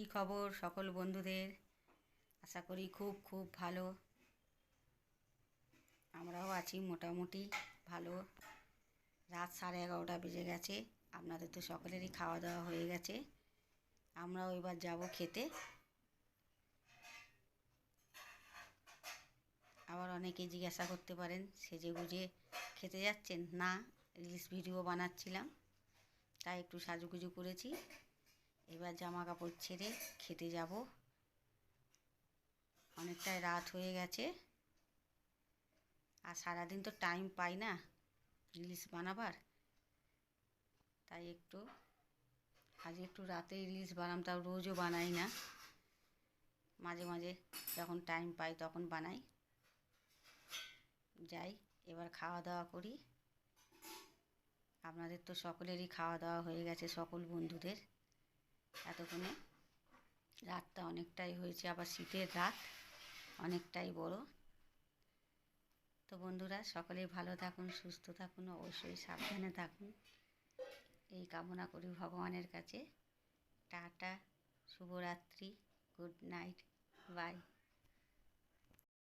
কি খবর সকল বন্ধুদের? আশা করি খুব খুব ভালো। আমরাও আছি মোটামুটি ভালো। রাত 11:30 বেজে গেছে। আপনাদের তো সকলেরই খাওয়া দাওয়া হয়ে গেছে। আমরাও এবার যাব খেতে। আবার অনেকেই জিজ্ঞাসা করতে পারেন, সেজে গুজে খেতে যাচ্ছেন? না, রিলস ভিডিও বানাচ্ছিলাম, তাই একটু সাজুগুজু করেছি। এবার জামা কাপড় ছেড়ে খেতে যাব। অনেকটাই রাত হয়ে গেছে, আর সারাদিন তো টাইম পাই না রিলস বানাবার, তাই আজ একটু রাতেই রিলস বানাম। তাও রোজও বানাই না, মাঝে মাঝে যখন টাইম পাই তখন বানাই। যাই, এবার খাওয়া দাওয়া করি। আপনাদের তো সকলেরই খাওয়া দাওয়া হয়ে গেছে, সকল বন্ধুদের। এতক্ষণে রাতটা অনেকটাই হয়েছে, আবার শীতের রাত অনেকটাই বড়। তো বন্ধুরা, সকলেই ভালো থাকুন, সুস্থ থাকুন, অবশ্যই সাবধানে থাকুন, এই কামনা করি ভগবানের কাছে। টাটা, শুভরাত্রি, গুড নাইট, বাই।